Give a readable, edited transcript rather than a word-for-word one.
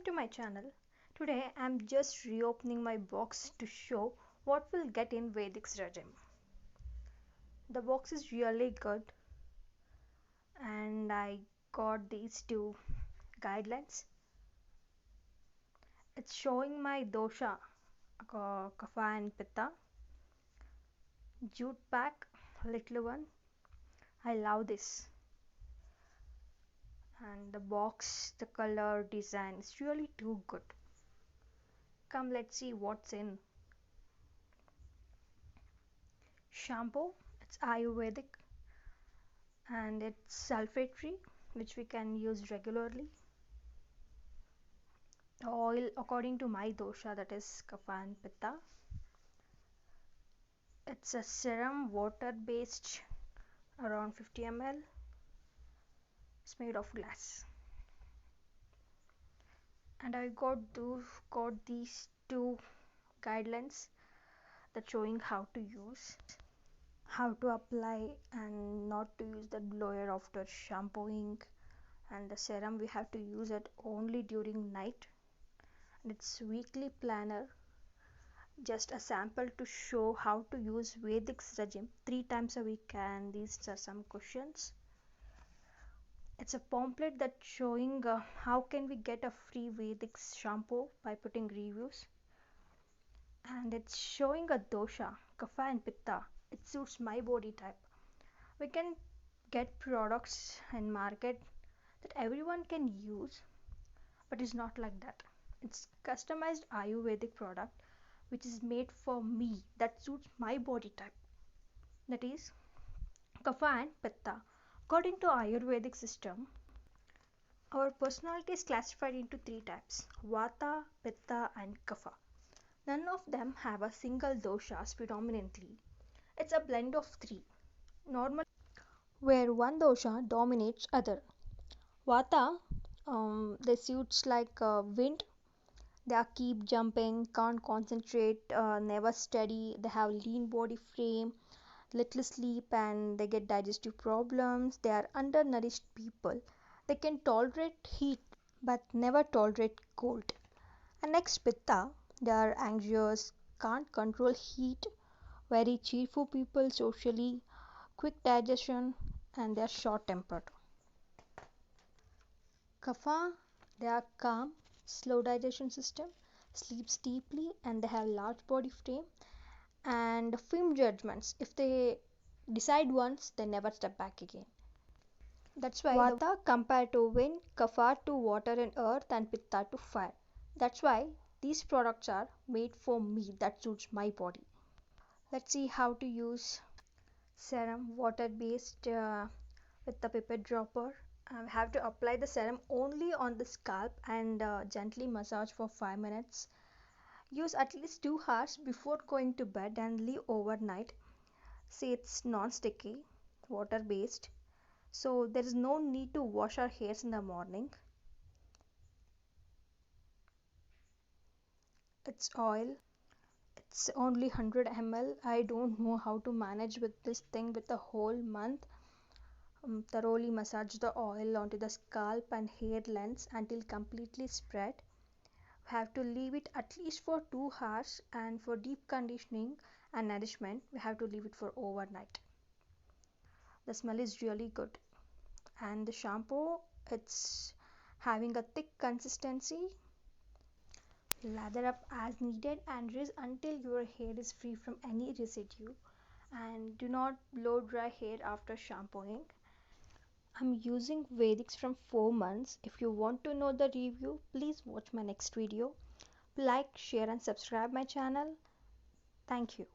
to my channel. Today I'm just reopening my box to show what we'll get in Vedix regime. The box is really good and I got these two guidelines. It's showing my dosha, kapha and pitta, jute pack, little one. I love this. And the box, the color, design is really too good. Come, let's see what's in. Shampoo, it's Ayurvedic and it's sulfate free, which we can use regularly. Oil according to my dosha, that is kapha and pitta. It's a serum, water based, around 50 ml. It's made of glass. And I got these two guidelines that showing how to use, how to apply, and not to use the blower after shampooing. And the serum we have to use it only during night. And it's weekly planner, just a sample to show how to use Vedix regime 3 times a week, and these are some questions. It's a pamphlet that's showing how can we get a free Vedix shampoo by putting reviews, and it's showing a dosha, kapha and pitta. It suits my body type. We can get products in market that everyone can use, but it's not like that. It's customized Ayurvedic product which is made for me, that suits my body type, that is kapha and pitta. According to Ayurvedic system, our personality is classified into 3 types: vata, pitta and kapha. None of them have a single doshas predominantly. It's a blend of 3, normal, where one dosha dominates other. Vata, they suits like wind. They are keep jumping, can't concentrate, never steady. They have lean body frame, little sleep, and they get digestive problems. They are undernourished people. They can tolerate heat but never tolerate cold. And next, pitta, they are anxious, can't control heat, very cheerful people socially, quick digestion, and they are short tempered. Kapha, they are calm, slow digestion system, sleeps deeply, and they have large body frame and firm judgments. If they decide once, they never step back again. That's why vata compared to wind, kapha to water and earth, and pitta to fire. That's why these products are made for me, that suits my body. Let's see how to use serum, water based, with the pipette dropper. I have to apply the serum only on the scalp and gently massage for 5 minutes. Use at least 2 hours before going to bed and leave overnight. See, it's non-sticky, water based, so there is no need to wash our hairs in the morning. It's oil. It's only 100 ml. I don't know how to manage with this thing with the whole month. Thoroughly massage the oil onto the scalp and hair lengths until completely spread. We have to leave it at least for 2 hours, and for deep conditioning and nourishment we have to leave it for overnight. The smell is really good, and the shampoo, it's having a thick consistency. Lather up as needed and rinse until your hair is free from any residue, and do not blow dry hair after shampooing. I'm using Vedix from 4 months. If you want to know the review, please watch my next video. Like, share and subscribe my channel. Thank you.